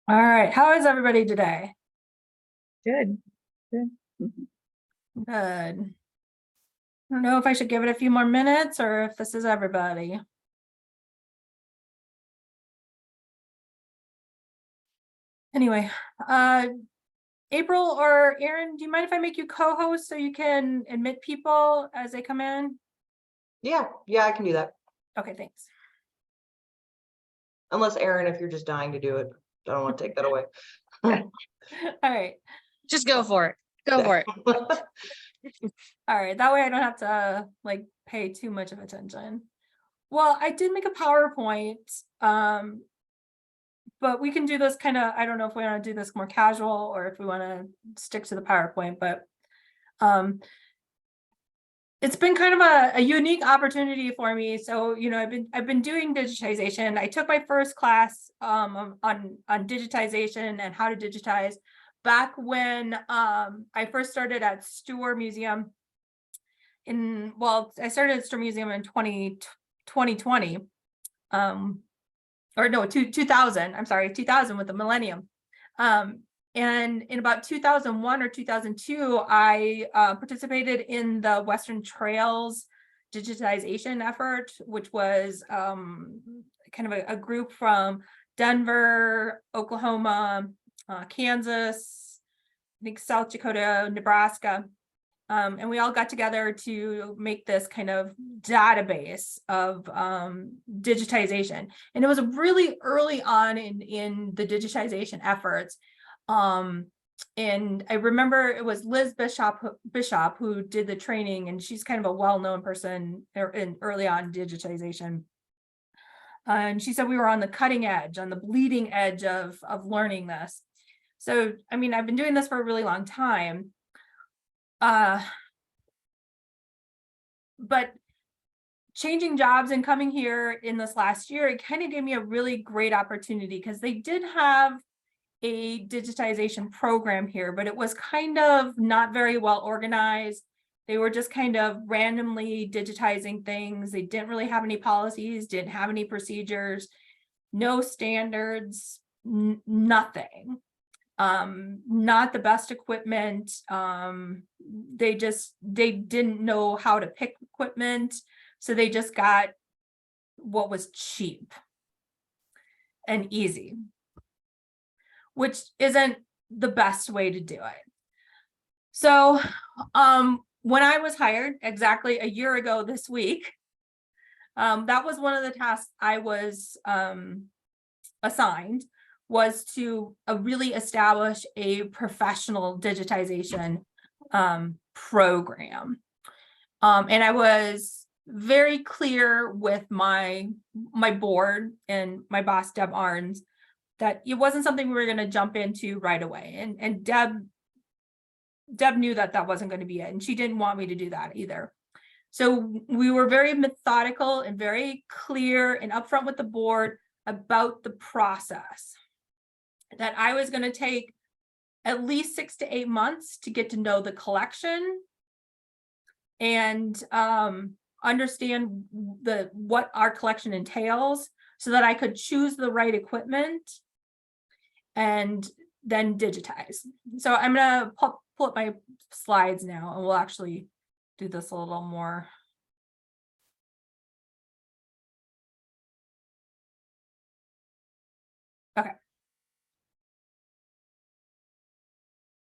All right, how is everybody today? Good. Good. Good. I don't know if I should give it a few more minutes or if this is everybody. Anyway, April or Aaron, do you mind if I make you co-host so you can admit people as they come in? Yeah, I can do that. Okay, thanks. Unless Aaron, if you're just dying to do it, I don't want to take that away. All right. Just go for it. Go for it. All right, that way I don't have to like pay too much of attention. Well, I did make a PowerPoint, but we can do this kind of, I don't know if we want to do this more casual or if we want to stick to the PowerPoint, but it's been kind of a unique opportunity for me. So, you know, I've been doing digitization. I took my first class on digitization and how to digitize back when I first started at Stewart Museum I started at Stewart Museum in 2020. Or no, 2000, I'm sorry, 2000 with the millennium. And in about 2001 or 2002, I participated in the Western Trails digitization effort, which was kind of a group from Denver, Oklahoma, Kansas, I think South Dakota, Nebraska. And we all got together to make this kind of database of digitization. And it was really early on in the digitization efforts. And I remember it was Liz Bishop who did the training, and she's kind of a well-known person in early on digitization. And she said we were on the cutting edge, on the bleeding edge of learning this. So, I mean, I've been doing this for a really long time. But changing jobs and coming here in this last year, it kind of gave me a really great opportunity because they did have a digitization program here, but it was kind of not very well organized. They were just kind of randomly digitizing things. They didn't really have any policies, didn't have any procedures, no standards, nothing. Not the best equipment. They didn't know how to pick equipment, so they just got what was cheap and easy, which isn't the best way to do it. So when I was hired exactly a year ago this week, that was one of the tasks I was assigned, was to really establish a professional digitization program. And I was very clear with my board and my boss, Deb Arns, that it wasn't something we were going to jump into right away. And Deb knew that wasn't going to be it, and she didn't want me to do that either. So we were very methodical and very clear and upfront with the board about the process, that I was going to take at least 6 to 8 months to get to know the collection and understand what our collection entails, so that I could choose the right equipment and then digitize. So I'm going to pull up my slides now, and we'll actually do this a little more. Okay.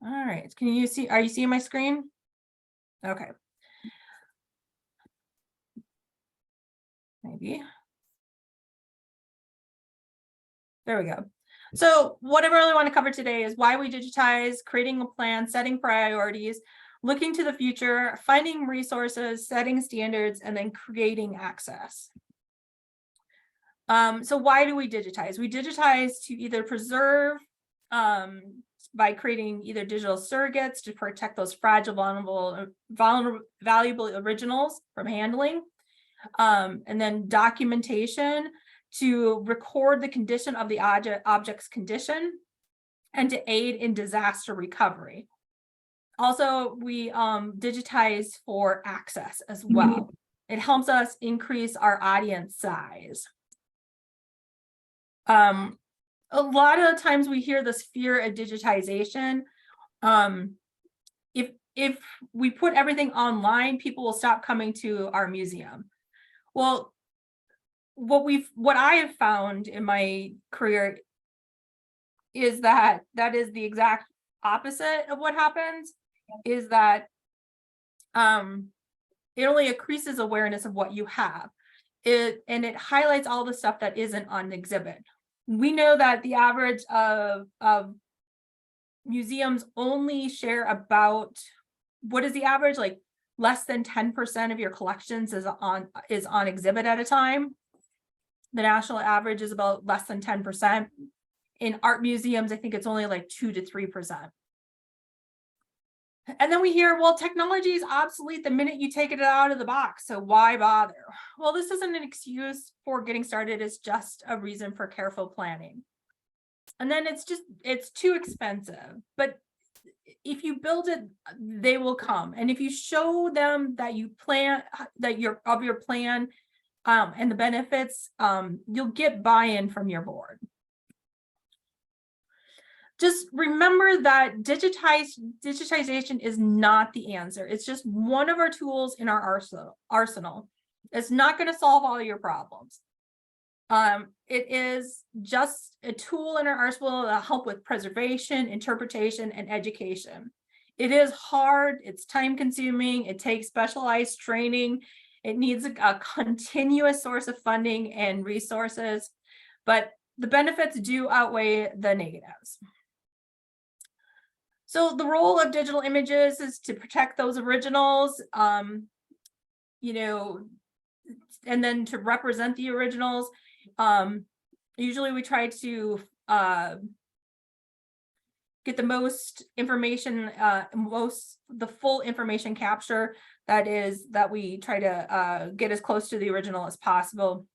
All right. Can you see? Are you seeing my screen? Okay. Maybe. There we go. So what I really want to cover today is why we digitize, creating a plan, setting priorities, looking to the future, finding resources, setting standards, and then creating access. So why do we digitize? We digitize to either preserve by creating either digital surrogates to protect those fragile, valuable originals from handling, and then documentation to record the condition of the object's condition and to aid in disaster recovery. Also, we digitize for access as well. It helps us increase our audience size. a lot of the times we hear this fear of digitization. If we put everything online, people will stop coming to our museum. Well, what I have found in my career is that is the exact opposite of what happens, is that it only increases awareness of what you have. And it highlights all the stuff that isn't on exhibit. We know that the average of museums only share about, what is the average? Like less than 10% of your collections is on exhibit at a time. The national average is about less than 10%. In art museums, I think it's only like 2 to 3%. And then we hear, well, technology is obsolete the minute you take it out of the box, so why bother? Well, this isn't an excuse for getting started, it's just a reason for careful planning. And then it's too expensive, but if you build it, they will come. And if you show them that you plan, that your plan and the benefits, you'll get buy-in from your board. Just remember that digitization is not the answer. It's just one of our tools in our arsenal. It's not going to solve all your problems. It is just a tool in our arsenal to help with preservation, interpretation, and education. It is hard, it's time consuming, it takes specialized training, it needs a continuous source of funding and resources, but the benefits do outweigh the negatives. So the role of digital images is to protect those originals, you know, and then to represent the originals. Usually we try to get the most information, the full information capture that we try to get as close to the original as possible.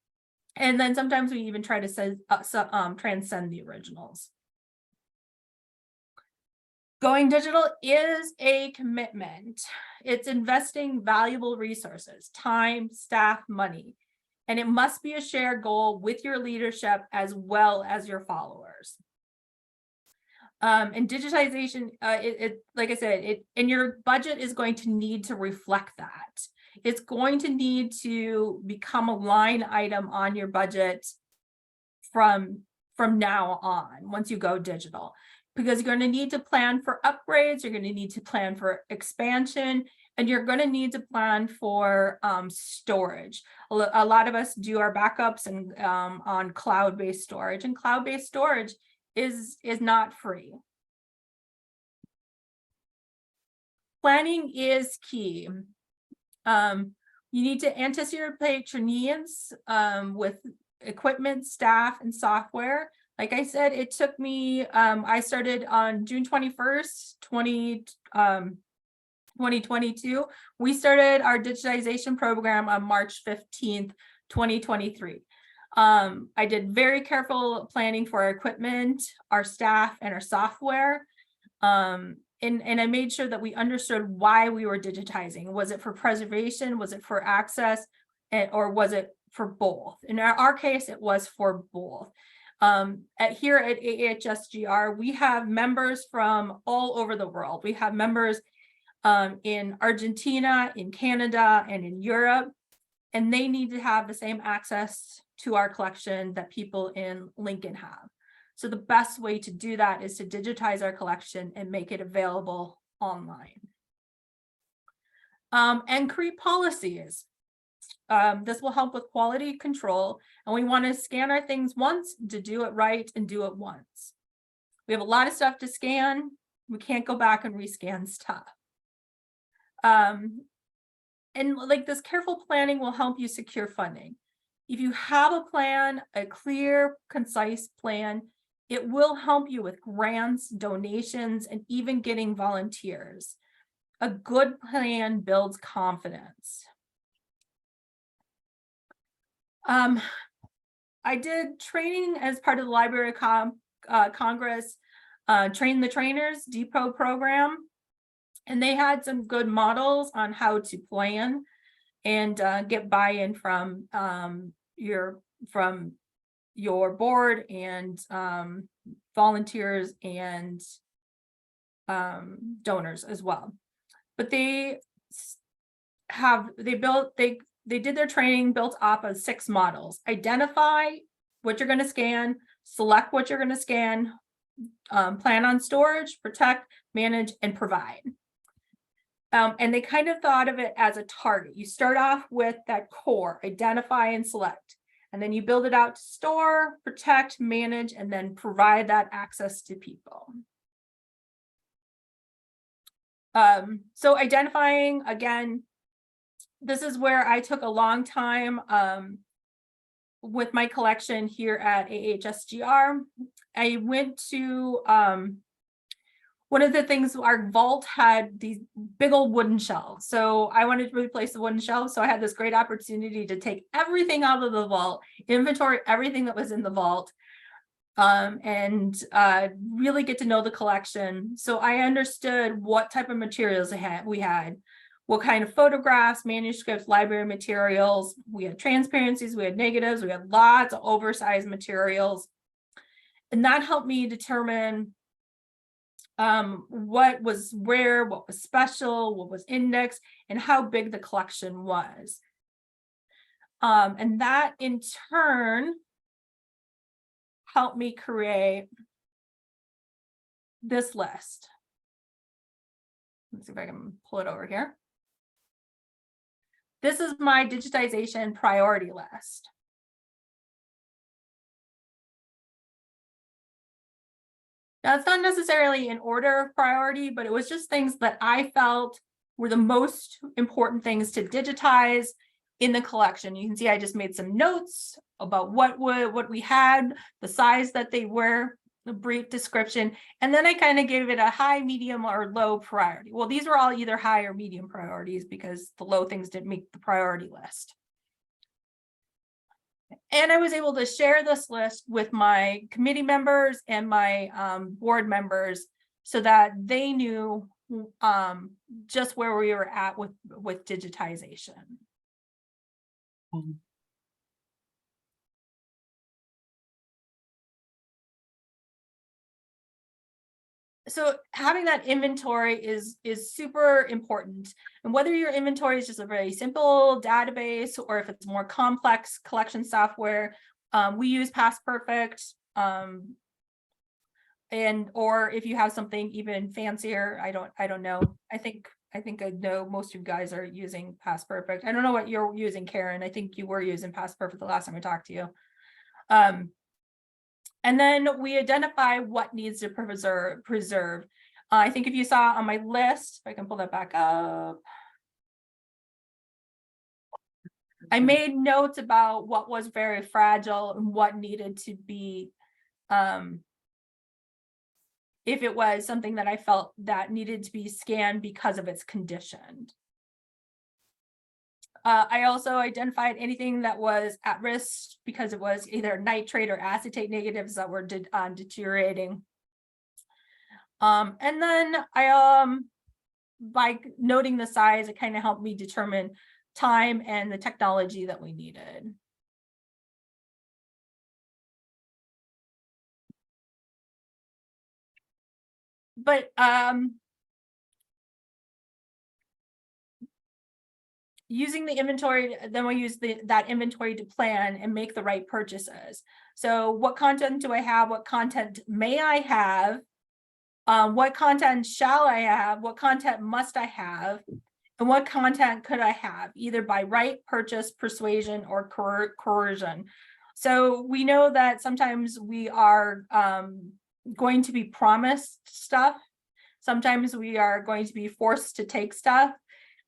And then sometimes we even try to transcend the originals. Going digital is a commitment. It's investing valuable resources, time, staff, money, and it must be a shared goal with your leadership as well as your followers. And digitization, like I said, and your budget is going to need to reflect that. It's going to need to become a line item on your budget from now on, once you go digital. Because you're going to need to plan for upgrades, you're going to need to plan for expansion, and you're going to need to plan for storage. A lot of us do our backups and on cloud-based storage, and cloud-based storage is not free. Planning is key. You need to anticipate your needs with equipment, staff, and software. Like I said, it took me, I started on June 21st, 2022. We started our digitization program on March 15th, 2023. I did very careful planning for our equipment, our staff, and our software. And I made sure that we understood why we were digitizing. Was it for preservation? Was it for access? Or was it for both? In our case, it was for both. Here at AHSGR, we have members from all over the world. We have members in Argentina, in Canada, and in Europe, and they need to have the same access to our collection that people in Lincoln have. So the best way to do that is to digitize our collection and make it available online. And create policies. This will help with quality control, and we want to scan our things once to do it right and do it once. We have a lot of stuff to scan. We can't go back and rescan stuff. And like this careful planning will help you secure funding. If you have a plan, a clear, concise plan, it will help you with grants, donations, and even getting volunteers. A good plan builds confidence. I did training as part of the Library of Congress, Train the Trainers Depot program, and they had some good models on how to plan and get buy-in from your board and volunteers and donors as well. But they did their training built off of 6 models. Identify what you're going to scan, select what you're going to scan, plan on storage, protect, manage, and provide. And they kind of thought of it as a target. You start off with that core, identify and select, and then you build it out to store, protect, manage, and then provide that access to people. So identifying, again, this is where I took a long time with my collection here at AHSGR. I went to one of the things, our vault had these big old wooden shelves. So I wanted to replace the wooden shelves. So I had this great opportunity to take everything out of the vault, inventory everything that was in the vault, and really get to know the collection. So I understood what type of materials we had, what kind of photographs, manuscripts, library materials. We had transparencies, we had negatives, we had lots of oversized materials. And that helped me determine what was rare, what was special, what was indexed, and how big the collection was. And that in turn helped me create this list. Let's see if I can pull it over here. This is my digitization priority list. Now, it's not necessarily in order of priority, but it was just things that I felt were the most important things to digitize in the collection. You can see I just made some notes about what we had, the size that they were, a brief description, and then I kind of gave it a high, medium, or low priority. Well, these were all either high or medium priorities because the low things didn't make the priority list. And I was able to share this list with my committee members and my board members so that they knew just where we were at with digitization. So having that inventory is super important. And whether your inventory is just a very simple database or if it's more complex collection software, we use PastPerfect. And or if you have something even fancier, I don't know. I think I know most of you guys are using PastPerfect. I don't know what you're using, Karen. I think you were using PastPerfect the last time I talked to you. And then we identify what needs to preserve. I think if you saw on my list, if I can pull that back up, I made notes about what was very fragile and what needed to be, if it was something that I felt that needed to be scanned because of its condition. I also identified anything that was at risk because it was either nitrate or acetate negatives that were deteriorating. And then I, by noting the size, it kind of helped me determine time and the technology that we needed. But using the inventory, then we use that inventory to plan and make the right purchases. So what content do I have? What content may I have? What content shall I have? What content must I have? And what content could I have, either by right, purchase, persuasion, or coercion? So we know that sometimes we are going to be promised stuff. Sometimes we are going to be forced to take stuff.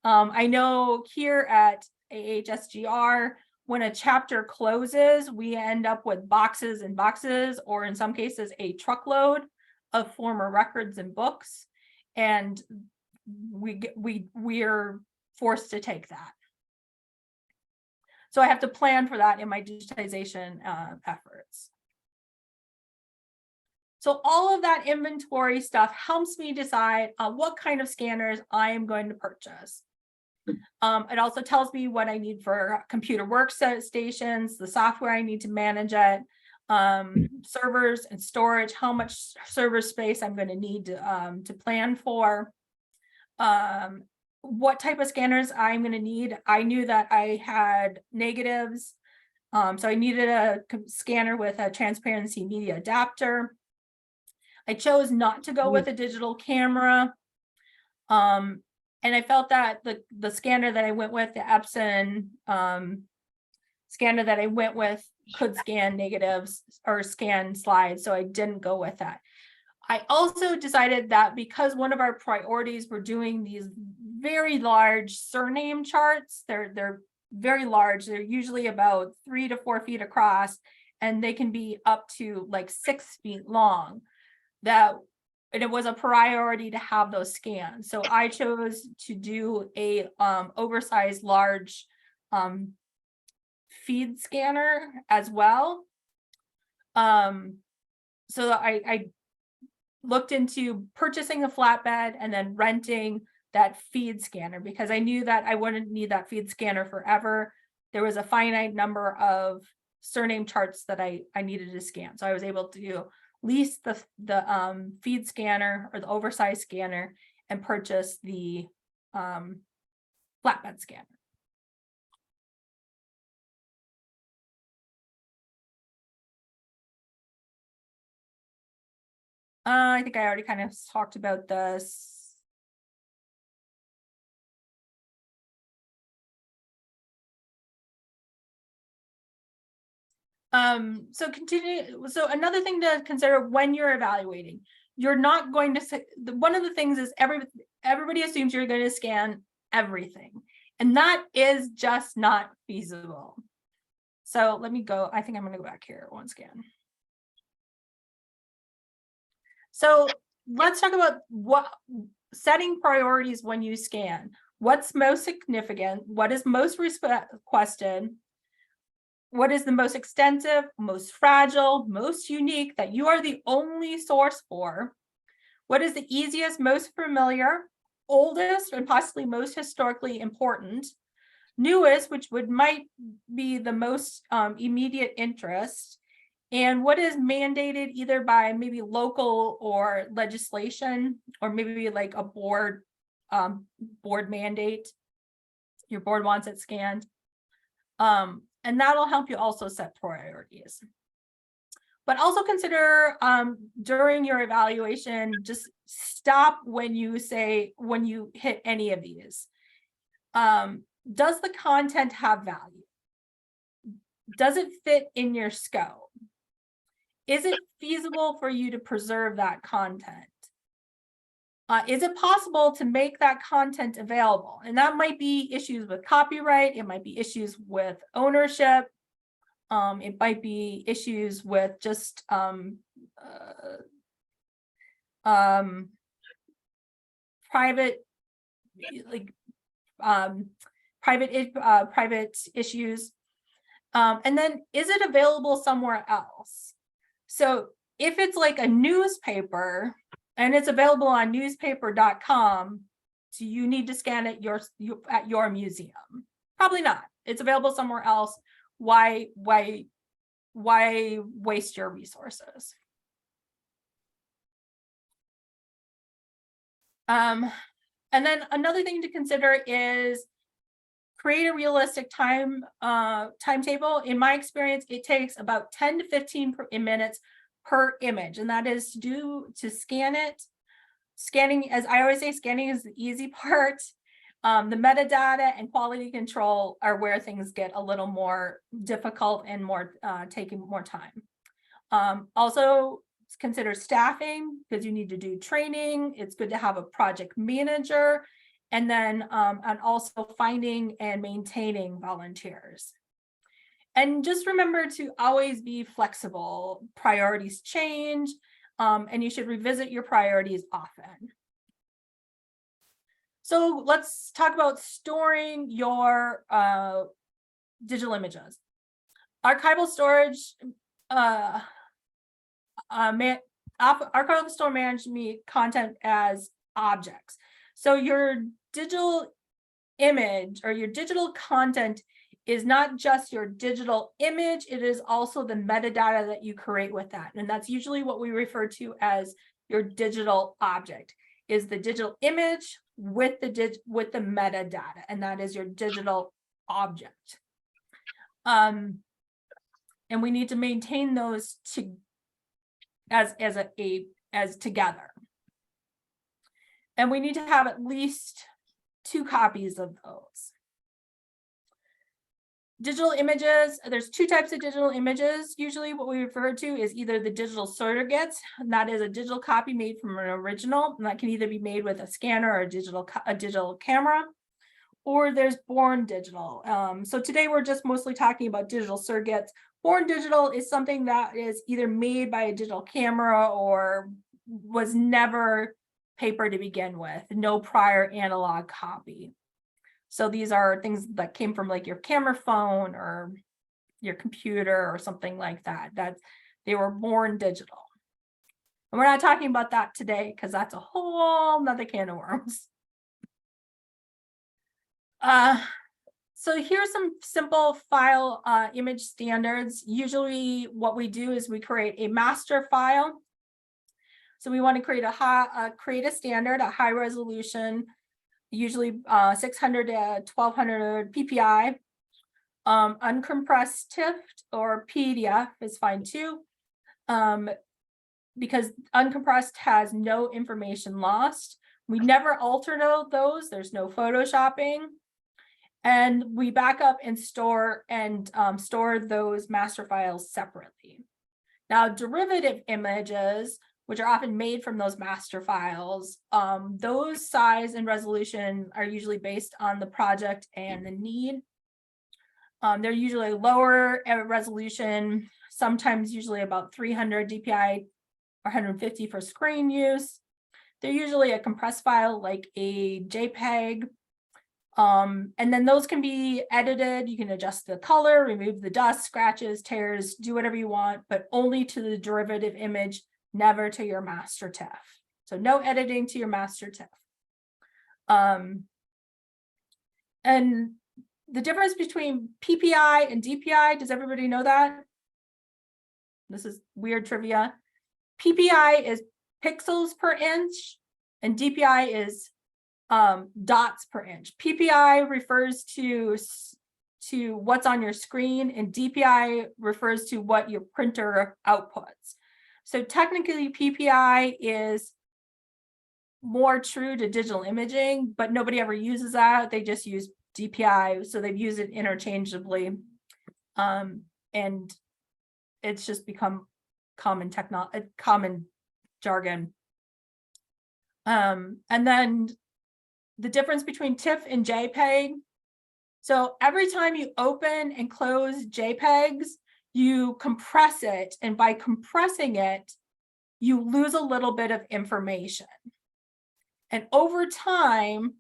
I know here at AHSGR, when a chapter closes, we end up with boxes and boxes, or in some cases, a truckload of former records and books. And we're forced to take that. So I have to plan for that in my digitization efforts. So all of that inventory stuff helps me decide what kind of scanners I am going to purchase. It also tells me what I need for computer workstations, the software I need to manage it, servers and storage, how much server space I'm going to need to plan for, what type of scanners I'm going to need. I knew that I had negatives, so I needed a scanner with a transparency media adapter. I chose not to go with a digital camera. And I felt that the scanner that I went with, the Epson scanner that I went with, could scan negatives or scan slides, so I didn't go with that. I also decided that because one of our priorities were doing these very large surname charts, they're very large, they're usually about 3 to 4 feet across, and they can be up to like 6 feet long, and it was a priority to have those scans. So I chose to do a oversized large feed scanner as well. So I looked into purchasing a flatbed and then renting that feed scanner, because I knew that I wouldn't need that feed scanner forever. There was a finite number of surname charts that I needed to scan. So I was able to lease the feed scanner or the oversized scanner and purchase the flatbed scanner. I think I already kind of talked about this. So another thing to consider when you're evaluating, you're not going to say, one of the things is everybody assumes you're going to scan everything, and that is just not feasible. So let me go, I think I'm going to go back here one scan. So let's talk about what setting priorities when you scan. What's most significant? What is most requested? What is the most extensive, most fragile, most unique that you are the only source for? What is the easiest, most familiar, oldest, and possibly most historically important? Newest, which might be the most immediate interest? And what is mandated either by maybe local or legislation, or maybe like a board mandate? Your board wants it scanned. And that'll help you also set priorities. But also consider during your evaluation, just stop when you hit any of these. Does the content have value? Does it fit in your scope? Is it feasible for you to preserve that content? Is it possible to make that content available? And that might be issues with copyright. It might be issues with ownership. It might be issues with just private, like private issues. And then, is it available somewhere else? So if it's like a newspaper and it's available on newspaper.com, do you need to scan it at your museum? Probably not. It's available somewhere else. Why waste your resources? And then another thing to consider is create a realistic timetable. In my experience, it takes about 10 to 15 minutes per image, and that is to scan it. Scanning, as I always say, scanning is the easy part. The metadata and quality control are where things get a little more difficult and more taking more time. Also consider staffing, because you need to do training. It's good to have a project manager, and then and also finding and maintaining volunteers. And just remember to always be flexible. Priorities change, and you should revisit your priorities often. So let's talk about storing your digital images. Archival storage, archival store management content as objects. So your digital image or your digital content is not just your digital image, it is also the metadata that you create with that. And that's usually what we refer to as your digital object, is the digital image with the metadata, and that is your digital object. And we need to maintain those as together. And we need to have at least 2 copies of those. Digital images, there's 2 types of digital images. Usually what we refer to is either the digital surrogates, and that is a digital copy made from an original, and that can either be made with a scanner or a digital camera, or there's born digital. So today we're just mostly talking about digital surrogates. Born digital is something that is either made by a digital camera or was never paper to begin with, no prior analog copy. So these are things that came from like your camera phone or your computer or something like that, they were born digital. And we're not talking about that today because that's a whole nother can of worms. So here's some simple file image standards. Usually what we do is we create a master file. So we want to create a standard, a high resolution, usually 600 to 1200 PPI. Uncompressed TIFF or PDF is fine too, because uncompressed has no information lost. We never alter those. There's no photoshopping. And we back up and store those master files separately. Now, derivative images, which are often made from those master files, those size and resolution are usually based on the project and the need. They're usually lower resolution, sometimes usually about 300 DPI or 150 for screen use. They're usually a compressed file like a JPEG. And then those can be edited. You can adjust the color, remove the dust, scratches, tears, do whatever you want, but only to the derivative image, never to your master TIFF. So no editing to your master TIFF. And the difference between PPI and DPI, does everybody know that? This is weird trivia. PPI is pixels per inch and DPI is dots per inch. PPI refers to what's on your screen, and DPI refers to what your printer outputs. So technically PPI is more true to digital imaging, but nobody ever uses that. They just use DPI, so they've used it interchangeably, and it's just become common jargon. And then the difference between TIFF and JPEG. So every time you open and close JPEGs, you compress it, and by compressing it, you lose a little bit of information. And over time,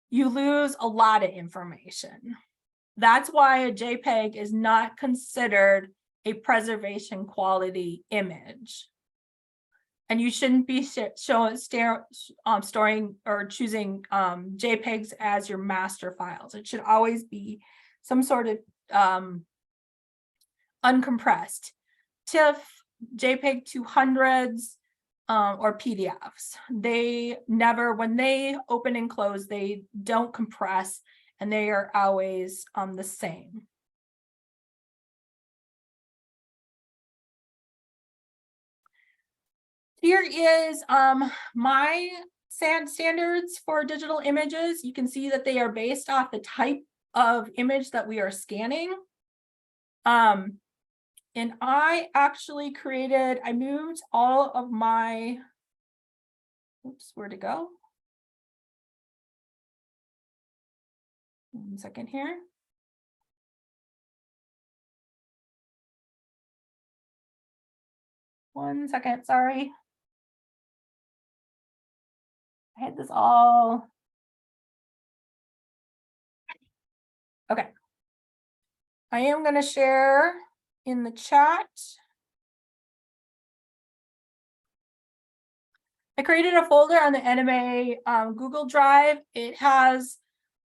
you lose a lot of information. That's why a JPEG is not considered a preservation quality image. And you shouldn't be storing or choosing JPEGs as your master files. It should always be some sort of uncompressed TIFF, JPEG 200s, or PDFs. They never, when they open and close, they don't compress, and they are always the same. Here is my standards for digital images. You can see that they are based off the type of image that we are scanning. And I actually I moved all of my, oops, where'd it go? 1 second here. One second, sorry. I had this all. Okay. I am going to share in the chat. I created a folder on the NMA Google Drive. It has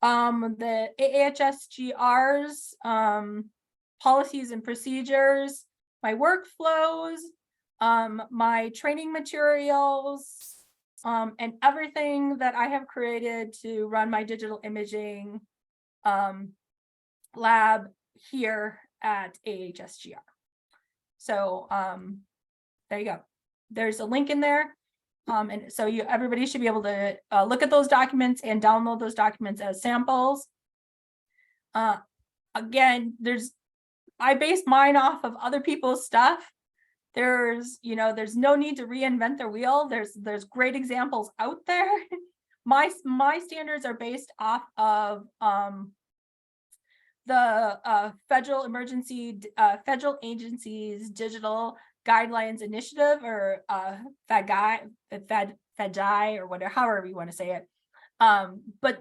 The AHSGR's policies and procedures, my workflows, my training materials, and everything that I have created to run my digital imaging lab here at AHSGR. So there you go. There's a link in there. And so everybody should be able to look at those documents and download those documents as samples. Again, I based mine off of other people's stuff. There's no need to reinvent the wheel. There's great examples out there. My standards are based off of the federal agencies digital guidelines initiative, or FEDI, or whatever, however you want to say it. But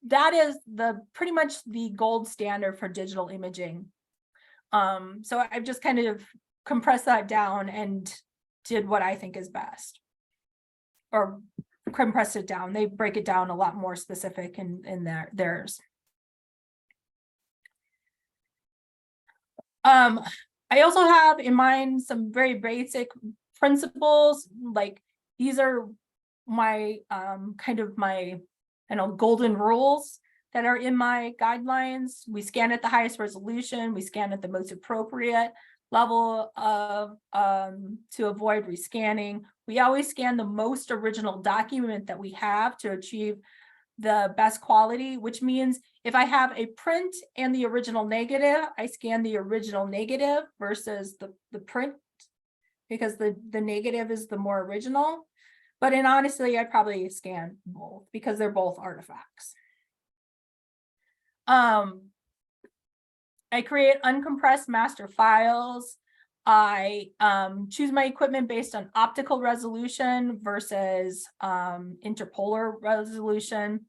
that is pretty much the gold standard for digital imaging. So I've just kind of compressed that down and did what I think is best, or compressed it down. They break it down a lot more specific in theirs. I also have in mind some very basic principles, like these are my golden rules that are in my guidelines. We scan at the highest resolution, we scan at the most appropriate level of to avoid rescanning. We always scan the most original document that we have to achieve the best quality, which means if I have a print and the original negative, I scan the original negative versus the print, because the negative is the more original. But honestly, I probably scan both because they're both artifacts. I create uncompressed master files. I choose my equipment based on optical resolution versus interpolar resolution.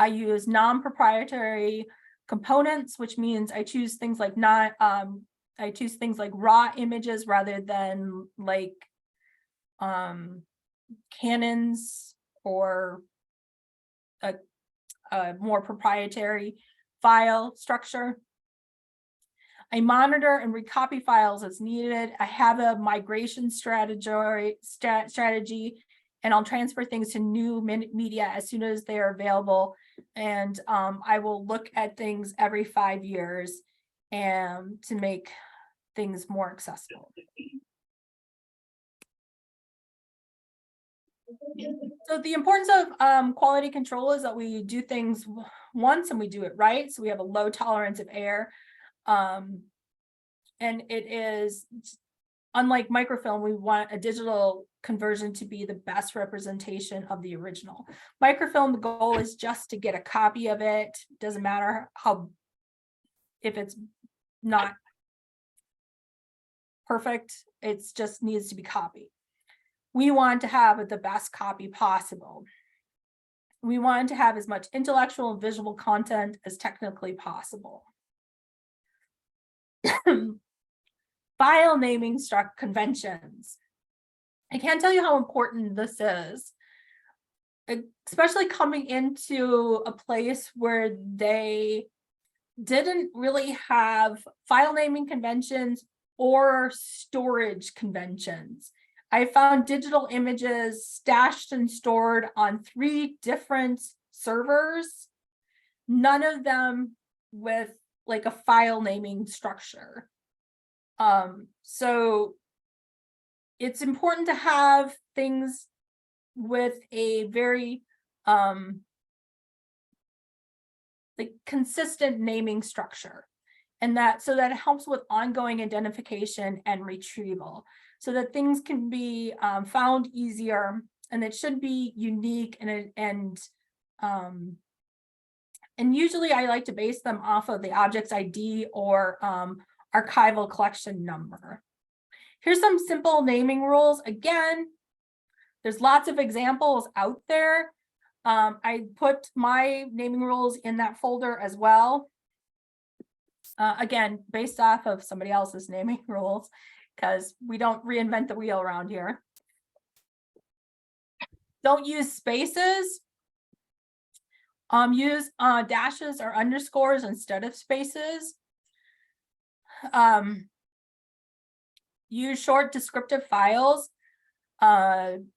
I use non-proprietary components, which means I choose things like raw images rather than like canons or a more proprietary file structure. I monitor and recopy files as needed. I have a migration strategy, and I'll transfer things to new media as soon as they are available. And I will look at things every 5 years and to make things more accessible. So the importance of quality control is that we do things once and we do it right. So we have a low tolerance of error. And it is, unlike microfilm, we want a digital conversion to be the best representation of the original. Microfilm, the goal is just to get a copy of it. Doesn't matter if it's not perfect, it just needs to be copied. We want to have the best copy possible. We want to have as much intellectual and visual content as technically possible. File naming conventions. I can't tell you how important this is, especially coming into a place where they didn't really have file naming conventions or storage conventions. I found digital images stashed and stored on 3 different servers, none of them with like a file naming structure. So it's important to have things with a very like consistent naming structure, and so that helps with ongoing identification and retrieval, so that things can be found easier, and it should be unique and usually I like to base them off of the object's ID or archival collection number. Here's some simple naming rules. Again, there's lots of examples out there. I put my naming rules in that folder as well. Again, based off of somebody else's naming rules, because we don't reinvent the wheel around here. Don't use spaces. Use dashes or underscores instead of spaces. Use short descriptive files. And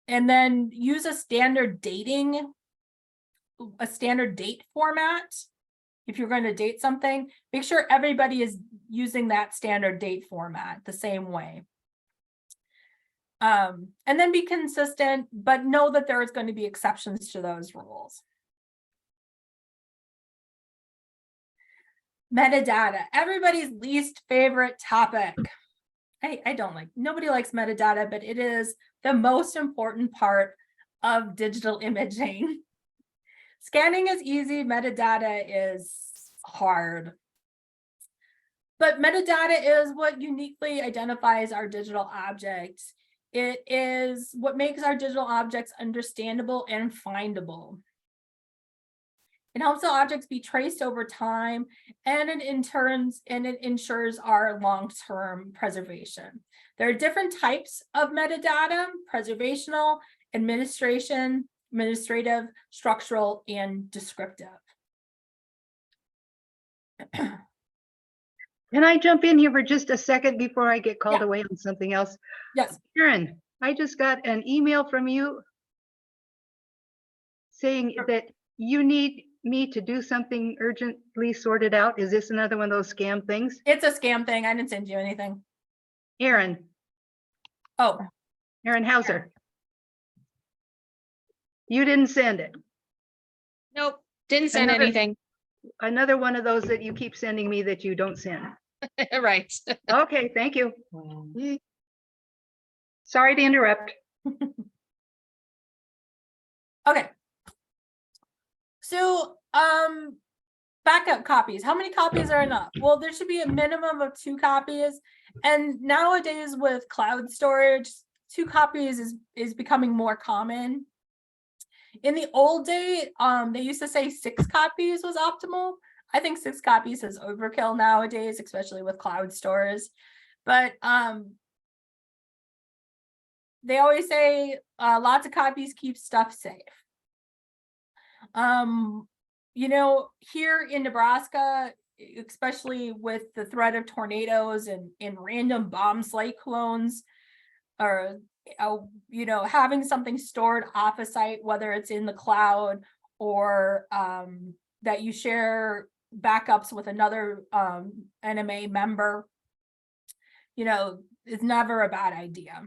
then use a standard date format. If you're going to date something, make sure everybody is using that standard date format the same way. And then be consistent, but know that there is going to be exceptions to those rules. Metadata, everybody's least favorite topic. I don't like, nobody likes metadata, but it is the most important part of digital imaging. Scanning is easy, metadata is hard. But metadata is what uniquely identifies our digital objects. It is what makes our digital objects understandable and findable. It helps the objects be traced over time, and it ensures our long-term preservation. There are different types of metadata: preservational, administrative, structural, and descriptive. Can I jump in here for just a second before I get called Yeah. away on something else? Yes. Karen, I just got an email from you saying that you need me to do something urgently sorted out. Is this another one of those scam things? It's a scam thing. I didn't send you anything. Aaron Oh, Hauser. You didn't send it. Nope, didn't send Another- anything. Another one of those that you keep sending me that you don't send. Right. Okay, thank you. Sorry to interrupt. okay. So, backup copies. How many copies are enough? Well, there should be a minimum of 2 copies. And nowadays with cloud storage, 2 copies is becoming more common. In the old day, they used to say 6 copies was optimal. I think 6 copies is overkill nowadays, especially with cloud stores. But they always say lots of copies keep stuff safe. You know, here in Nebraska, especially with the threat of tornadoes and random bomb cyclones, or you know, having something stored off a site, whether it's in the cloud or that you share backups with another NMA member, you know, is never a bad idea.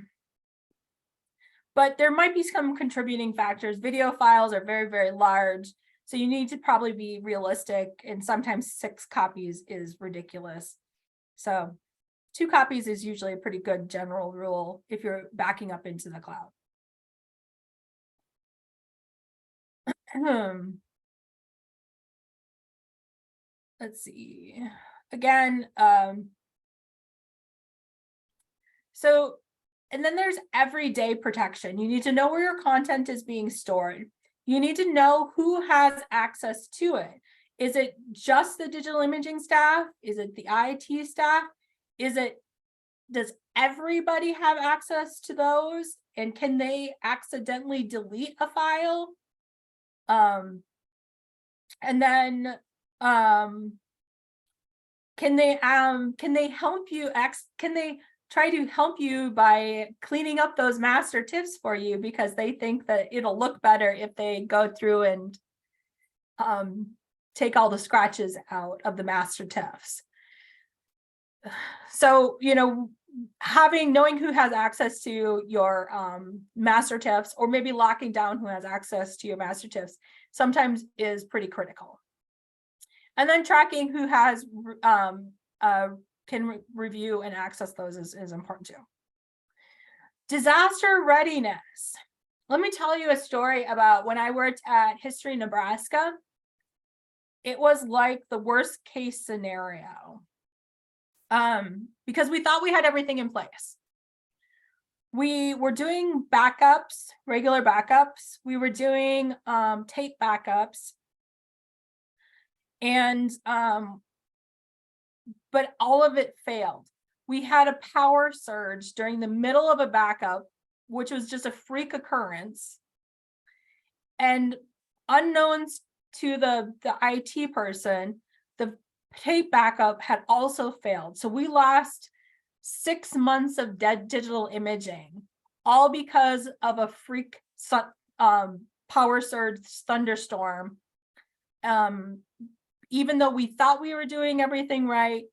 But there might be some contributing factors. Video files are very, very large, so you need to probably be realistic, and sometimes 6 copies is ridiculous. So 2 copies is usually a pretty good general rule if you're backing up into the cloud. Let's see. Again, so, and then there's everyday protection. You need to know where your content is being stored. You need to know who has access to it. Is it just the digital imaging staff? Is it the IT staff? Does everybody have access to those? And can they accidentally delete a file? And then can they help you can they try to help you by cleaning up those master TIFFs for you, because they think that it'll look better if they go through and take all the scratches out of the master TIFFs. So, you know, knowing who has access to your master TIFFs, or maybe locking down who has access to your master TIFFs, sometimes is pretty critical. And then tracking who has can review and access those is important too. Disaster readiness. Let me tell you a story about when I worked at History Nebraska. It was like the worst case scenario. Because we thought we had everything in place. We were doing backups, regular backups. We were doing tape backups. And but all of it failed. We had a power surge during the middle of a backup, which was just a freak occurrence. And unknowns to the IT person, the tape backup had also failed. So we lost 6 months of digital imaging, all because of a freak power surge thunderstorm. Even though we thought we were doing everything right,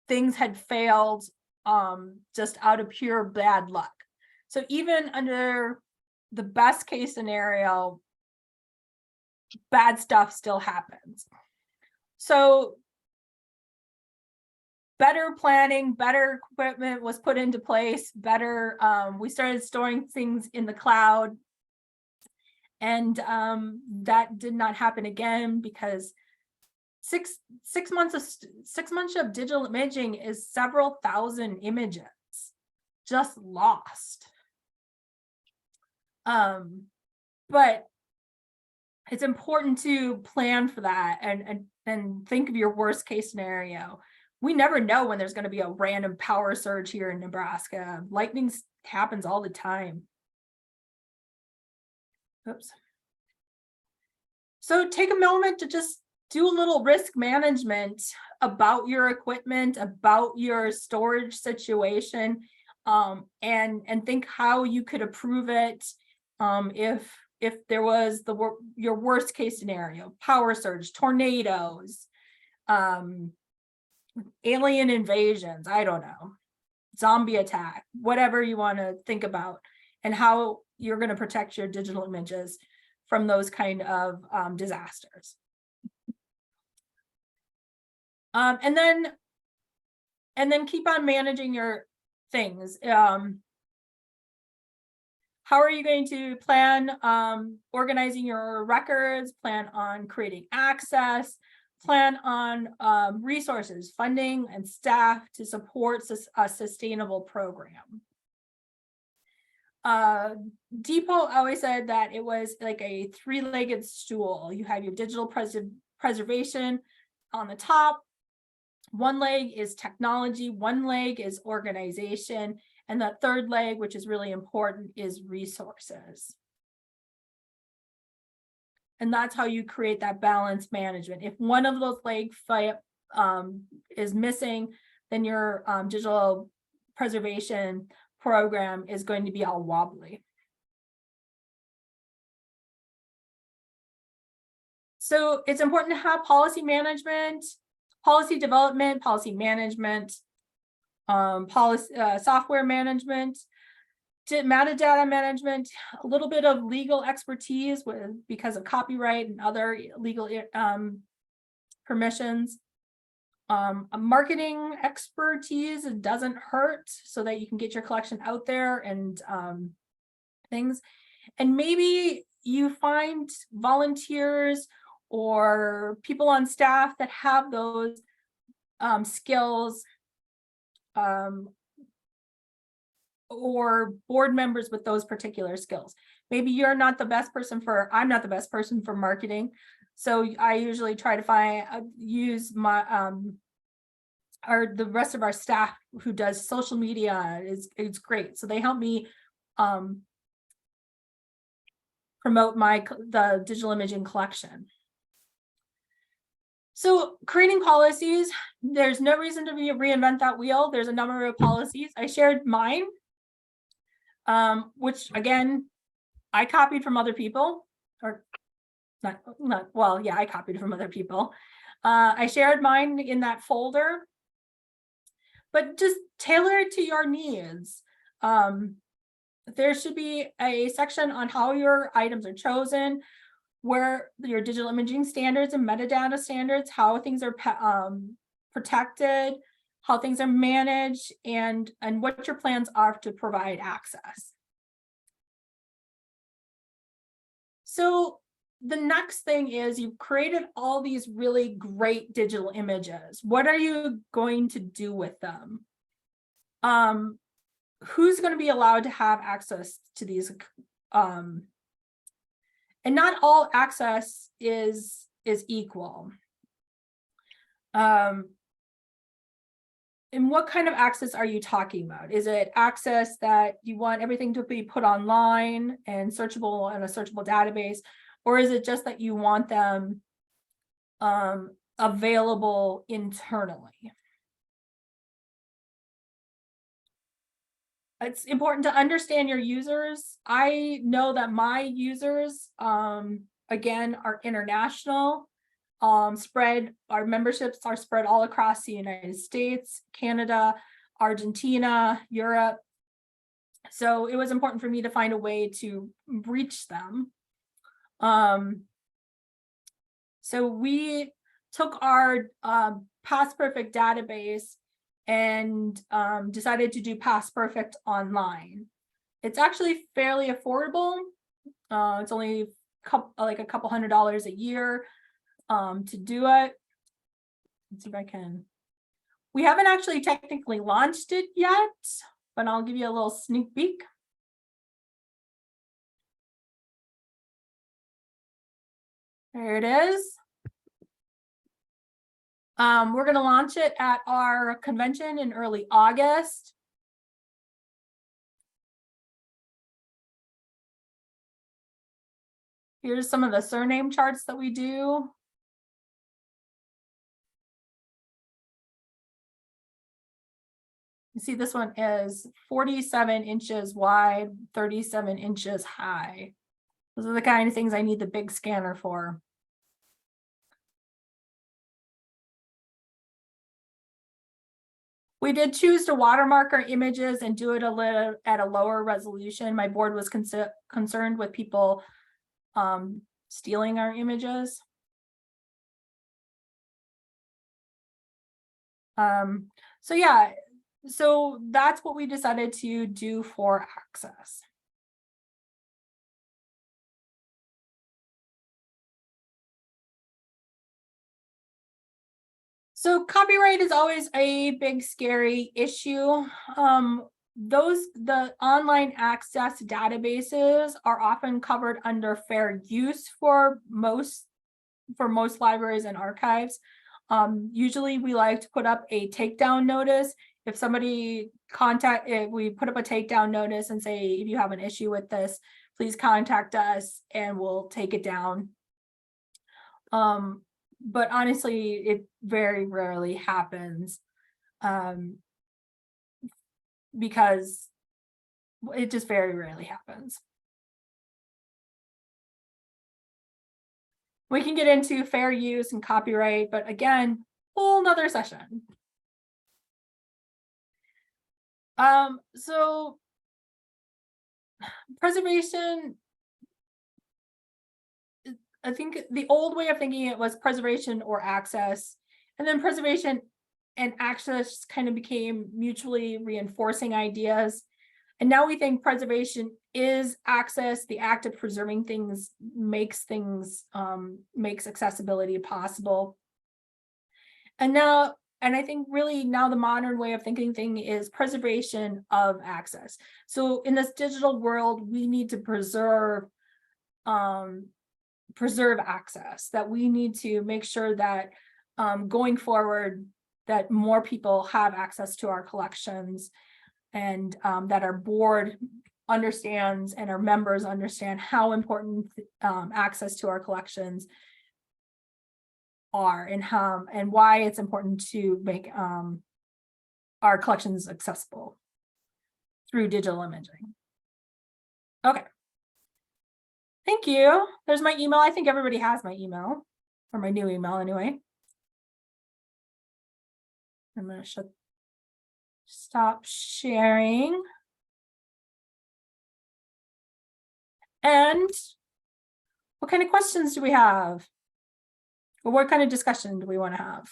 things had failed just out of pure bad luck. So even under the best case scenario, bad stuff still happens. So better planning, better equipment was put into place, better, we started storing things in the cloud. And that did not happen again, because six months of digital imaging is several thousand images just lost. But it's important to plan for that and think of your worst case scenario. We never know when there's going to be a random power surge here in Nebraska. Lightning happens all the time. Oops. So take a moment to just do a little risk management about your equipment, about your storage situation, and think how you could improve it if there was your worst case scenario: power surge, tornadoes, alien invasions, I don't know, zombie attack, whatever you want to think about, and how you're going to protect your digital images from those kind of disasters. And then keep on managing your things. How are you going to plan organizing your records, plan on creating access, plan on resources, funding, and staff to support a sustainable program? Depot always said that it was like a three-legged stool. You have your digital preservation on the top. One leg is technology, one leg is organization, and the third leg, which is really important, is resources. And that's how you create that balanced management. If one of those legs is missing, then your digital preservation program is going to be all wobbly. So it's important to have policy management, policy development, policy management, software management, metadata management, a little bit of legal expertise because of copyright and other legal permissions. A marketing expertise, it doesn't hurt, so that you can get your collection out there and things. And maybe you find volunteers or people on staff that have those skills, or board members with those particular skills. Maybe you're not the best person I'm not the best person for marketing. So I usually try to use my the rest of our staff who does social media. It's great. So they help me promote the digital imaging collection. So creating policies, there's no reason to reinvent that wheel. There's a number of policies. I shared mine, which again, I copied from other people, or not well, yeah, I copied from other people. I shared mine in that folder, but just tailor it to your needs. There should be a section on how your items are chosen, where your digital imaging standards and metadata standards, how things are protected, how things are managed, and what your plans are to provide access. So the next thing is, you've created all these really great digital images. What are you going to do with them? Who's going to be allowed to have access to these? And not all access is equal. And what kind of access are you talking about? Is it access that you want everything to be put online and searchable in a searchable database? Or is it just that you want them available internally? It's important to understand your users. I know that my users, again, are international. Our memberships are spread all across the United States, Canada, Argentina, Europe. So it was important for me to find a way to reach them. So we took our Past Perfect database and decided to do Past Perfect online. It's actually fairly affordable. It's only like a couple $100 a year to do it. Let's see if I can. We haven't actually technically launched it yet, but I'll give you a little sneak peek. There it is. We're going to launch it at our convention in early August. Here's some of the surname charts that we do. You see this one is 47 inches wide, 37 inches high. Those are the kind of things I need the big scanner for. We did choose to watermark our images and do it at a lower resolution. My board was concerned with people stealing our images. So yeah, so that's what we decided to do for access. So copyright is always a big, scary issue. The online access databases are often covered under fair use for most libraries and archives. Usually we like to put up a takedown notice. If somebody if we put up a takedown notice and say, if you have an issue with this, please contact us and we'll take it down. But honestly, it very rarely happens because it just very rarely happens. We can get into fair use and copyright, but again, whole nother session. So preservation, I think the old way of thinking it was preservation or access, and then preservation and access kind of became mutually reinforcing ideas. And now we think preservation is access. The act of preserving things makes accessibility possible. And I think really now the modern way of thinking thing is preservation of access. So in this digital world, we need to preserve access, that we need to make sure that going forward, that more people have access to our collections, and that our board understands and our members understand how important access to our collections are, and why it's important to make our collections accessible through digital imaging. Okay. Thank you. There's my email. I think everybody has my email, or my new email anyway. I'm going to stop sharing. And what kind of questions do we have? Or what kind of discussion do we want to have?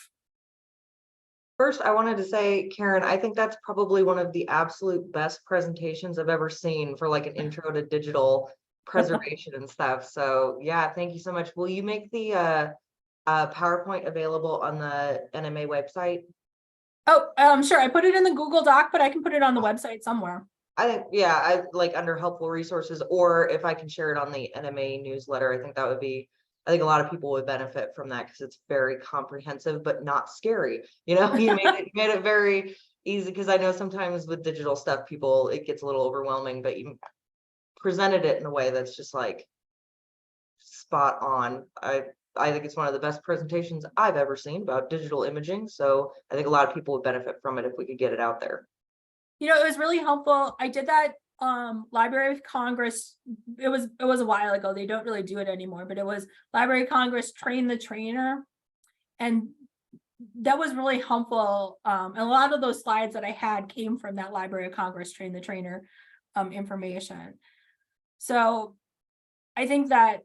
First, I wanted to say, Karen, I think that's probably one of the absolute best presentations I've ever seen for like an intro to digital preservation and stuff. So yeah, thank you so much. Will you make the PowerPoint available on the NMA website? Oh, sure. I put it in the Google Doc, but I can put it on the website somewhere. I think, yeah, I like under helpful resources, or if I can share it on the NMA newsletter, I think that would be, I think a lot of people would benefit from that because it's very comprehensive, but not scary. You know, you made it very easy, because I know sometimes with digital stuff, it gets a little overwhelming, but you presented it in a way that's just like spot on. I think it's one of the best presentations I've ever seen about digital imaging. So I think a lot of people would benefit from it if we could get it out there. You know, it was really helpful. I did that Library of Congress. It was a while ago. They don't really do it anymore, but it was Library of Congress Train the Trainer. And that was really helpful. And a lot of those slides that I had came from that Library of Congress Train the Trainer information. So I think that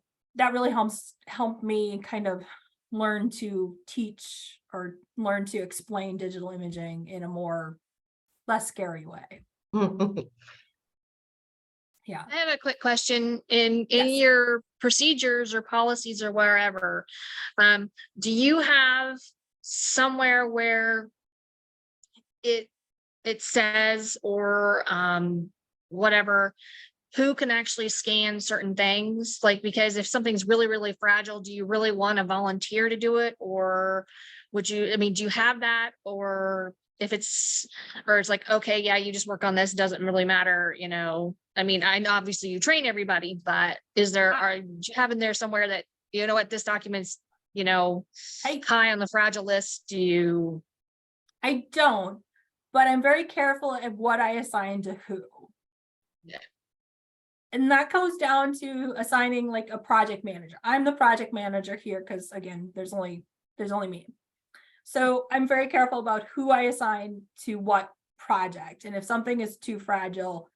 really helped me kind of learn to teach or learn to explain digital imaging in a less scary way. Yeah. I have a quick question. In Yes. your procedures or policies or wherever, do you have somewhere where it says or whatever, who can actually scan certain things? Like, because if something's really, really fragile, do you really want a volunteer to do it? Or would you, I mean, do you have that? Or if it's like, okay, yeah, you just work on this, doesn't really matter, you know? I mean, I know obviously you train everybody, but do you have in there somewhere that, you know what, this document's, you know, high on the fragile list? I don't, but I'm very careful of what I assign to who. Yeah. And that goes down to assigning like a project manager. I'm the project manager here because again, there's only me. So I'm very careful about who I assign to what project. And if something is too fragile,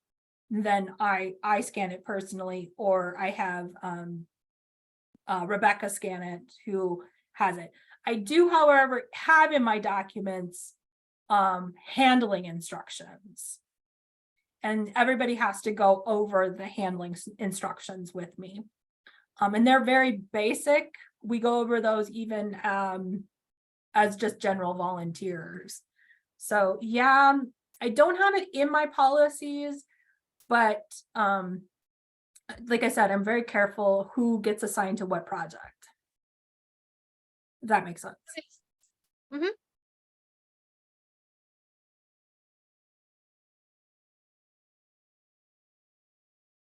then I scan it personally, or I have Rebecca scan it, who has it. I do, however, have in my documents handling instructions. And everybody has to go over the handling instructions with me. And they're very basic. We go over those even as just general volunteers. So yeah, I don't have it in my policies, but like I said, I'm very careful who gets assigned to what project. If that makes sense. Mm-hmm.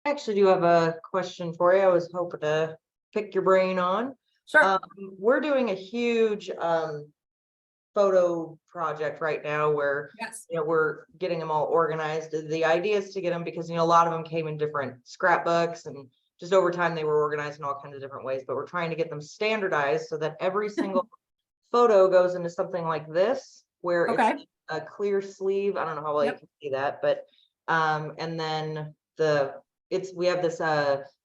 I actually do have a question for you. I was hoping to pick your brain on. Sure. We're doing a huge photo project right now where Yes. you know we're getting them all organized. The idea is to get them because you know a lot of them came in different scrapbooks and just over time they were organized in all kinds of different ways, but we're trying to get them standardized so that every single photo goes into something like this where Okay. it's a clear sleeve. I don't know how well you can see that, but and then we have this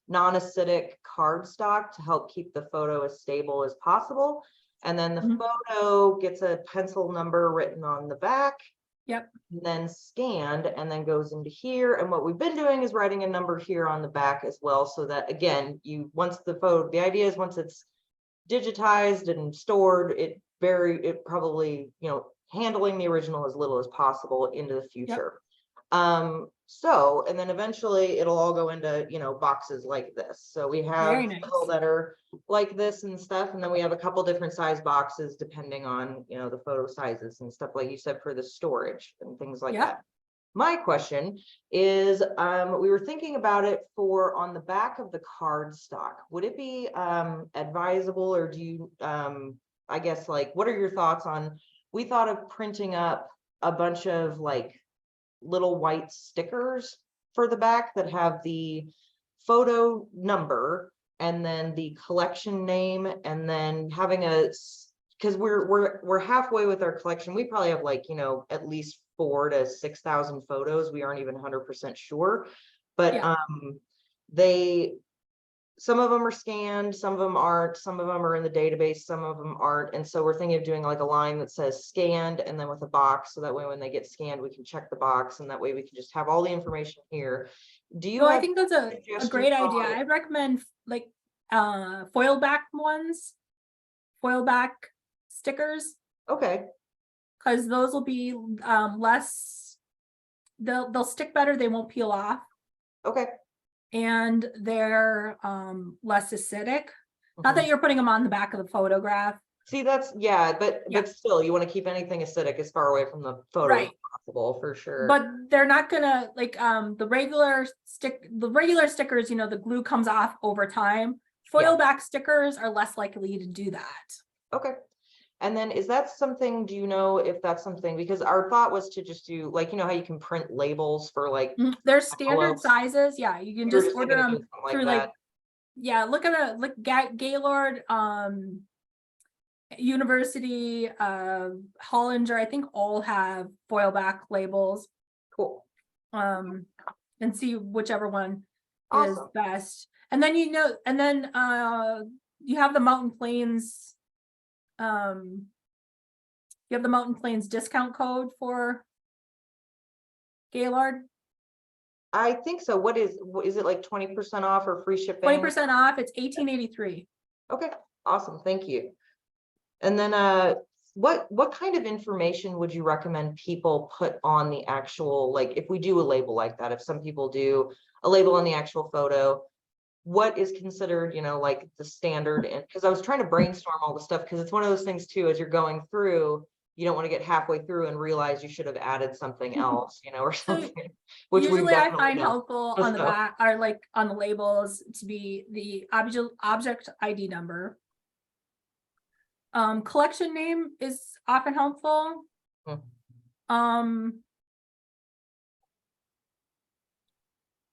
non-acidic cardstock to help keep the photo as stable as possible. And then the Mhm. photo gets a pencil number written on the back. Yep. And then scanned and then goes into here. And what we've been doing is writing a number here on the back as well. So that again, the idea is once it's digitized and stored, it probably, you know, handling the original as little as possible into the future. So, and then eventually it'll all go into, you know, boxes like this. So we have Very nice. several that are like this and stuff. And then we have a couple different size boxes depending on, you know, the photo sizes and stuff, like you said, for the storage and things like that. My question is, we were thinking about it for on the back of the cardstock. Would it be advisable, or do you, I guess, like, what are your thoughts on, we thought of printing up a bunch of like little white stickers for the back that have the photo number and then the collection name, and then having because we're halfway with our collection. We probably have like, you know, at least 4,000 to 6,000 photos. We aren't even 100% sure, but some of them are scanned, some of them aren't, some of them are in the database, some of them aren't. And so we're thinking of doing like a line that says scanned and then with a box, so that way when they get scanned, we can check the box, and that way we can just have all the information here. Do you No, I have think that's a great suggestions idea. on- I recommend like foil back stickers, Okay, because those will be less, they'll stick better, they won't peel off, okay. and they're less acidic. Not Mhm. that you're putting them on the back of the photograph. See, that's, but still, you want to keep anything acidic as far away from the photo as Right. possible, for sure. But they're not gonna like the regular stickers, you know, the glue comes off over time. Foil back stickers are less likely to do that. Okay. And then is that something, do you know if that's something, because our thought was to just do, like, you know how you can print labels for like There's standard envelopes? sizes. Yeah, you can We were just order thinking of them doing something through like like, that. yeah, look at Gaylord, University, Hollinger, I think all have foil back labels. Cool. And see whichever one is Awesome. best. And then you have the Mountain Plains. You have the Mountain Plains discount code for Gaylord. I think so. What is it, like 20% off or free shipping? 20% off. It's $18.83. Okay, awesome. Thank you. And then what kind of information would you recommend people put on the actual, like if we do a label like that, if some people do a label on the actual photo, what is considered, you know, like the standard? And because I was trying to brainstorm all the stuff, because it's one of those things too, as you're going through, you don't want to get halfway through and realize you should have added something else, you know, or So something, which we've usually I definitely find done. helpful on the So- back or like on the labels to be the object ID number. Collection name is often helpful. Hmm.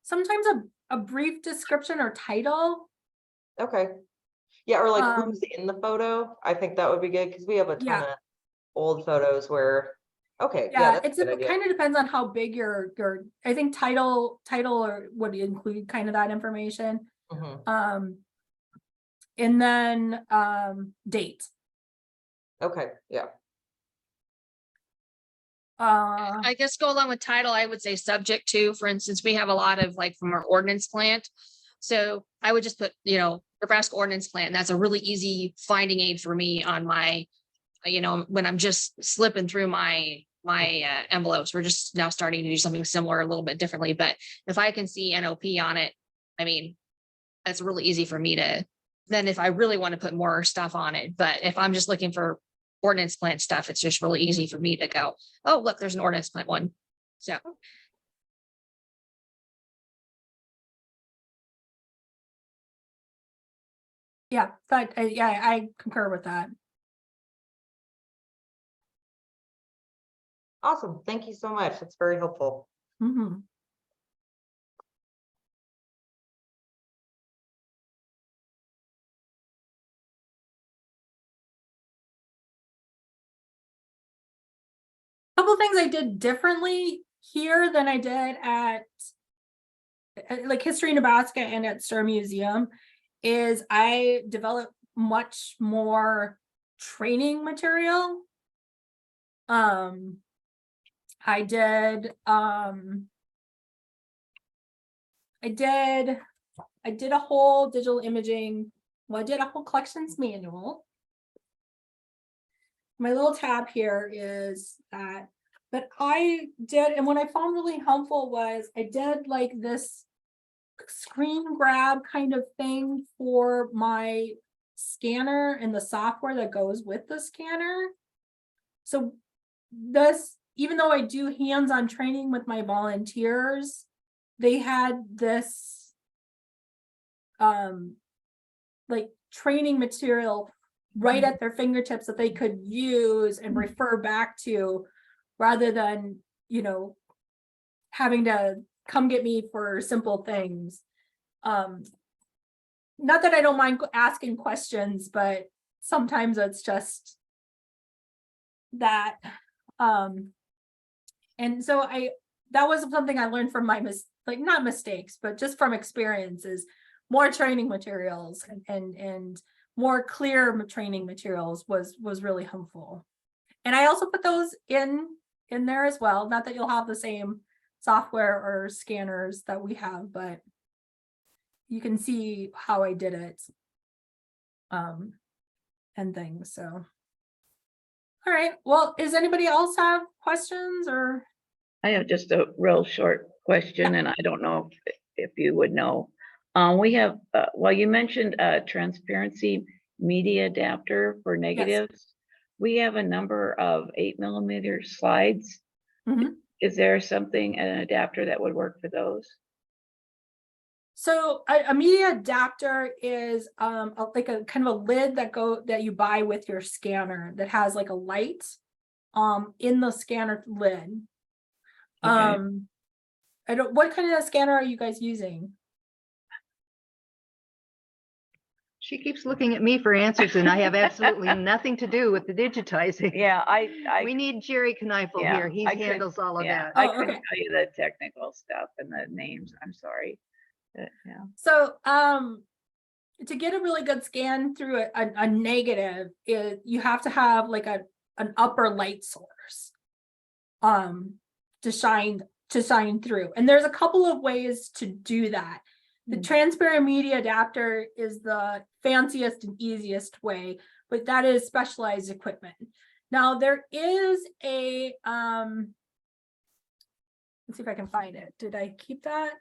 Sometimes a brief description or title. Okay. Yeah, or like Um, who's in the photo? I think that would be good because we have a ton Yeah. of old photos where, okay, yeah, Yeah, that's a good it idea. kind of depends on how big your I think title or would include kind of that information. Mhm. And then date. Okay, yeah. I guess go along with title, I would say subject to, for instance, we have a lot of like from our ordinance plant. So I would just put, you know, Nebraska ordinance plan. That's a really easy finding aid for me on my, you know, when I'm just slipping through my envelopes. We're just now starting to do something similar, a little bit differently. But if I can see NOP on it, I mean, that's really easy for me to, then if I really want to put more stuff on it. But if I'm just looking for ordinance plant stuff, it's just really easy for me to go, oh, look, there's an ordinance plant one. So. Yeah, I concur with that. Awesome. Thank you so much. That's very helpful. Mm-hmm. Couple things I did differently here than I did at like History in Nebraska and at Star Museum is I developed much more training material. I did a whole digital imaging. Well, I did a whole collections manual. My little tab here is that, but I did, and what I found really helpful was I did like this screen grab kind of thing for my scanner and the software that goes with the scanner. So this, even though I do hands-on training with my volunteers, they had this like training material right at their fingertips that they could use and refer back to rather than, you know, having to come get me for simple things. Not that I don't mind asking questions, but sometimes it's just that. And so that was something I learned from my not mistakes, but just from experiences. More training materials and more clear training materials was really helpful. And I also put those in there as well. Not that you'll have the same software or scanners that we have, but you can see how I did it. And things. So all right. Well, does anybody else have questions or? I have just a real short question, and I don't know if you would know. We have, well, you mentioned a transparency media adapter for negatives. We have a number of 8mm slides. Mhm. Is there an adapter that would work for those? So a media adapter is like a kind of a lid that you buy with your scanner that has like a light in the scanner lid. Okay. What kind of scanner are you guys using? She keeps looking at me for answers and I have absolutely nothing to do with the digitizing. Yeah, We need Jerry Kneifel Yeah, here. He I could- handles all of yeah, that. I Oh, couldn't okay. tell you the technical stuff and the names. I'm sorry. Yeah. So to get a really good scan through a negative, you have to have like an upper light source to shine through. And there's a couple of ways to do that. The transparent media adapter is the fanciest and easiest way, but that is specialized equipment. Now there is a let's see if I can find it. Did I keep that?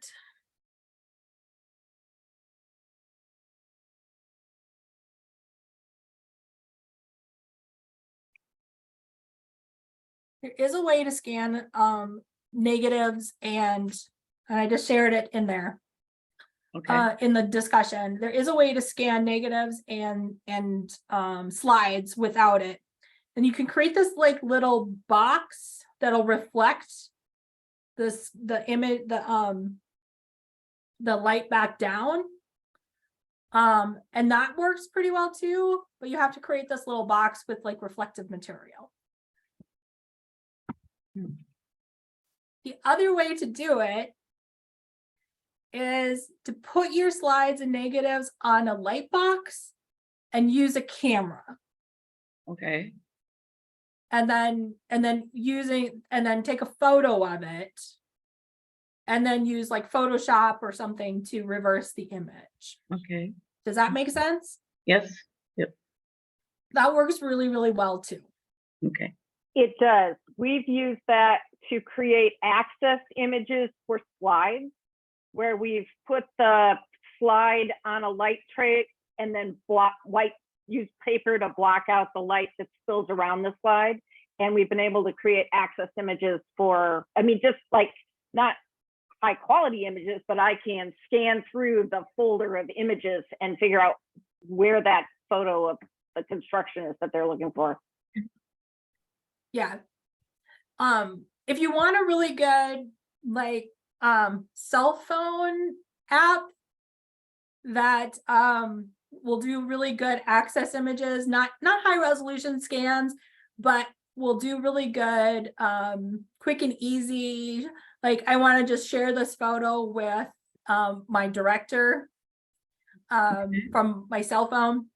There is a way to scan negatives and I just shared it in there. Okay. In the discussion, there is a way to scan negatives and slides without it. And you can create this like little box that'll reflect the image, the light back down. And that works pretty well too, but you have to create this little box with like reflective material. The other way to do it is to put your slides and negatives on a light box and use a camera. Okay. And then take a photo of it and then use like Photoshop or something to reverse the image. Okay. Does that make sense? Yes. Yep. That works really, really well too. Okay. It does. We've used that to create access images for slides, where we've put the slide on a light tray and then use paper to block out the light that spills around the slide. And we've been able to create access images for, I mean, just like not high quality images, but I can scan through the folder of images and figure out where that photo of the construction is that they're looking for. Yeah. If you want a really good like cell phone app that will do really good access images, not high resolution scans, but will do really good quick and easy. Like I want to just share this photo with my director from my cell phone.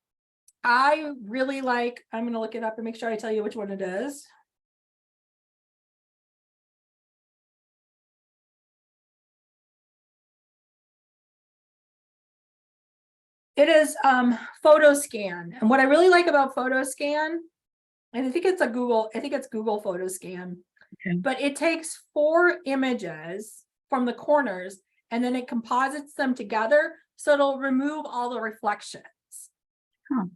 I really like, I'm going to look it up and make sure I tell you which one it is. It is photo scan. And what I really like about photo scan, and I think it's Google photo scan, Okay. but it takes 4 images from the corners and then it composites them together. So it'll remove all the reflections. Huh.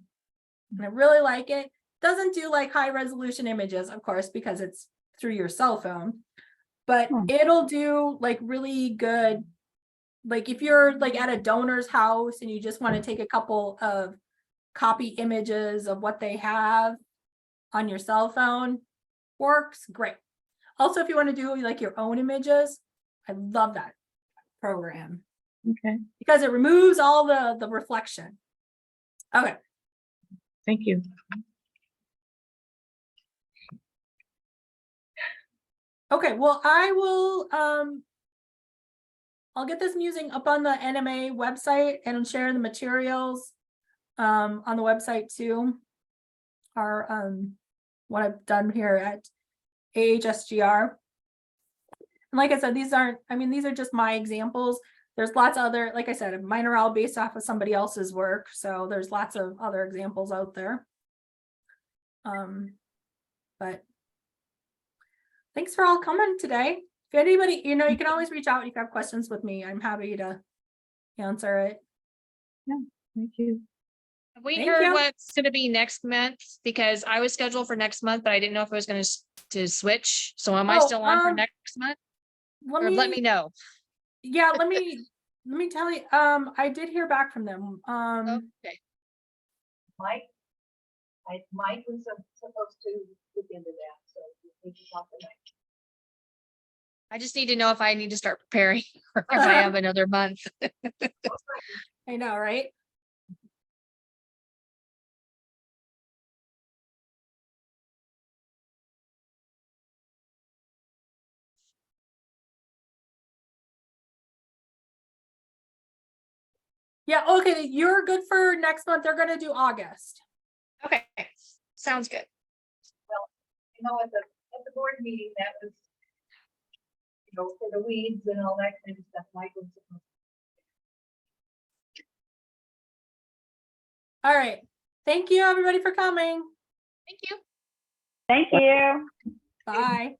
And I really like it. Doesn't do like high resolution images, of course, because it's through your cell phone, but it'll do like really good. Like if you're like at a donor's house and you just want to take a couple of copy images of what they have on your cell phone, works great. Also, if you want to do like your own images, I love that program Okay. because it removes all the reflection. Okay. Thank you. Okay, well, I'll get this musing up on the NMA website and share the materials on the website too. Our what I've done here at AHSGR. And like I said, these are just my examples. There's lots of other, like I said, mine are all based off of somebody else's work. So there's lots of other examples out there. But thanks for all coming today. If anybody, you can always reach out if you have questions with me. I'm happy to answer it. Thank you. Have we Thank heard you. what's going to be next month? Because I was scheduled for next month, but I didn't know if I was going to switch. So am I Oh, still on for next month? Or let me know. Yeah, let me let me tell you, I did hear back from them. Okay, Mike? Mike was supposed to look into that, so we can talk to Mike. I just need to know if I need to start preparing or if I have another month. I know, right? Yeah, okay, you're good for next month. They're gonna do August. Okay, sounds good. You know, at the board meeting, that was, you know, for the weeds and all that kind of stuff, Mike was supposed All right. Thank you, everybody, for coming. Thank you. Thank you. Bye.